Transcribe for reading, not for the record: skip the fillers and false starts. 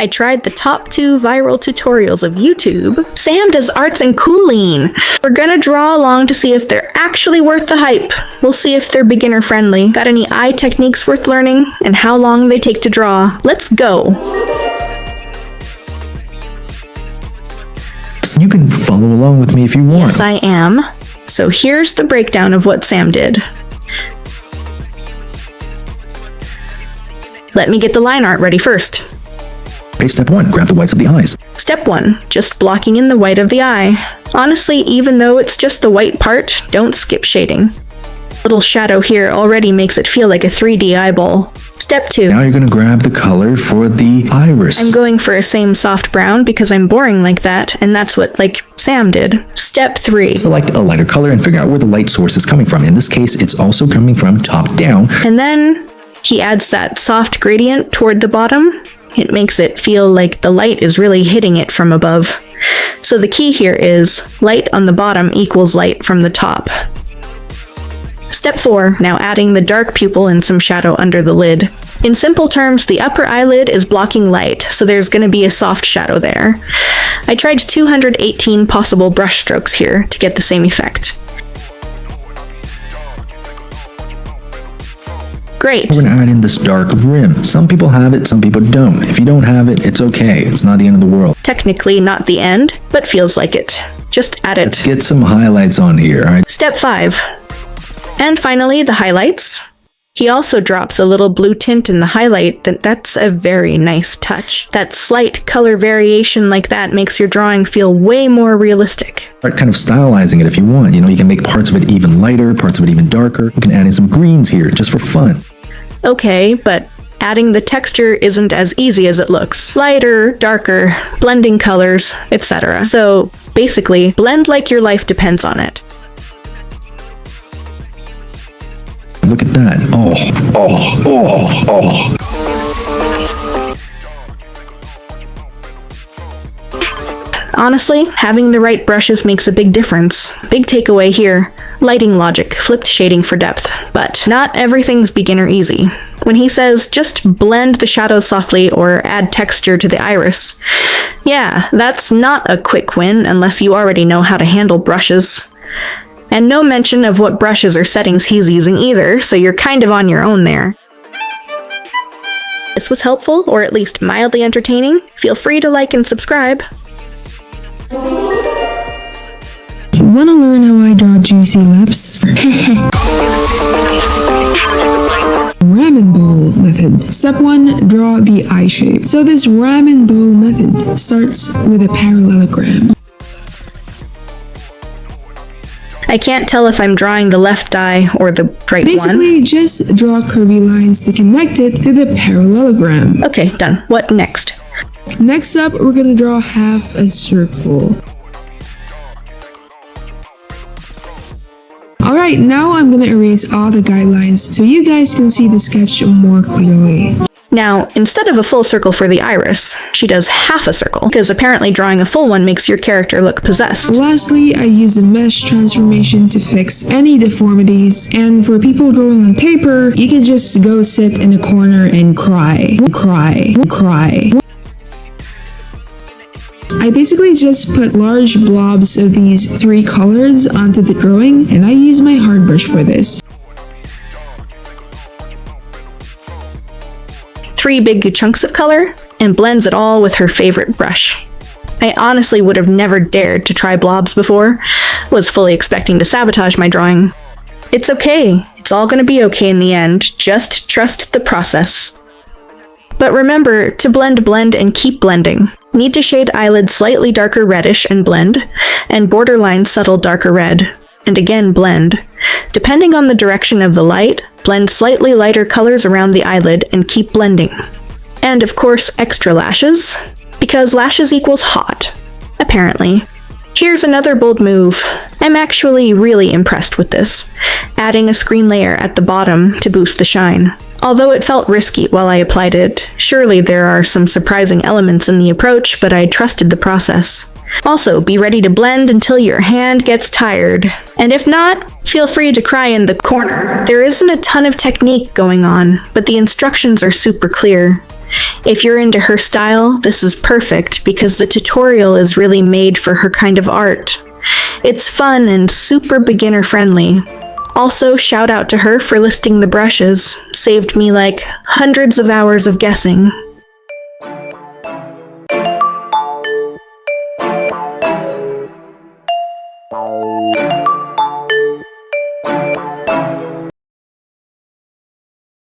I tried the top 2 viral tutorials of YouTube, SamDoesArts and Kooleen. We're gonna draw along to see if they're actually worth the hype. We'll see if they're beginner friendly, got any eye techniques worth learning, and how long they take to draw. Let's go! You can follow along with me if you want. Yes, I am. So here's the breakdown of what Sam did. Let me get the line art ready first. Okay, step 1, grab the whites of the eyes. Step 1, just blocking in the white of the eye. Honestly, even though it's just the white part, don't skip shading. Little shadow here already makes it feel like a 3D eyeball. Step 2. Now you're gonna grab the color for the iris. I'm going for a same soft brown because I'm boring like that, and that's what, Sam did. Step 3. Select a lighter color and figure out where the light source is coming from. In this case, it's also coming from top down. And then he adds that soft gradient toward the bottom. It makes it feel like the light is really hitting it from above. So the key here is light on the bottom equals light from the top. Step 4, now adding the dark pupil and some shadow under the lid. In simple terms, the upper eyelid is blocking light, so there's going to be a soft shadow there. I tried 218 possible brush strokes here to get the same effect. Great. We're gonna add in this dark rim. Some people have it, some people don't. If you don't have it, it's okay. It's not the end of the world. Technically not the end, but feels like it. Just add it. Let's get some highlights on here, alright? Step 5. And finally, the highlights. He also drops a little blue tint in the highlight. That's a very nice touch. That slight color variation like that makes your drawing feel way more realistic. Start kind of stylizing it if you want. You can make parts of it even lighter, parts of it even darker. You can add in some greens here just for fun. Okay, but adding the texture isn't as easy as it looks. Lighter, darker, blending colors, etc. So basically, blend like your life depends on it. Look at that. Honestly, having the right brushes makes a big difference. Big takeaway here, lighting logic, flipped shading for depth. But not everything's beginner easy. When he says just blend the shadows softly or add texture to the iris, yeah, that's not a quick win unless you already know how to handle brushes. And no mention of what brushes or settings he's using either, so you're kind of on your own there. If this was helpful, or at least mildly entertaining, feel free to like and subscribe. Wanna learn how I draw juicy lips? Ramen bowl method. Step 1, draw the eye shape. So this ramen bowl method starts with a parallelogram. I can't tell if I'm drawing the left eye or the right one. Basically, just draw curvy lines to connect it to the parallelogram. Okay, done. What next? Next up, we're gonna draw half a circle. Alright, now I'm gonna erase all the guidelines so you guys can see the sketch more clearly. Now, instead of a full circle for the iris, she does half a circle, because apparently drawing a full one makes your character look possessed. Lastly, I use the mesh transformation to fix any deformities, and for people drawing on paper, you can just go sit in a corner and cry. I basically just put large blobs of these 3 colors onto the drawing, and I use my hard brush for this. 3 big chunks of color, and blends it all with her favorite brush. I honestly would have never dared to try blobs before, was fully expecting to sabotage my drawing. It's okay, it's all gonna be okay in the end, just trust the process. But remember to blend and keep blending. Need to shade eyelids slightly darker reddish and blend, and borderline subtle darker red, and again blend. Depending on the direction of the light, blend slightly lighter colors around the eyelid and keep blending. And of course, extra lashes, because lashes equals hot, apparently. Here's another bold move. I'm actually really impressed with this, adding a screen layer at the bottom to boost the shine. Although it felt risky while I applied it, surely there are some surprising elements in the approach, but I trusted the process. Also, be ready to blend until your hand gets tired. And if not, feel free to cry in the corner. There isn't a ton of technique going on, but the instructions are super clear. If you're into her style, this is perfect because the tutorial is really made for her kind of art. It's fun and super beginner friendly. Also, shout out to her for listing the brushes. Saved me like hundreds of hours of guessing.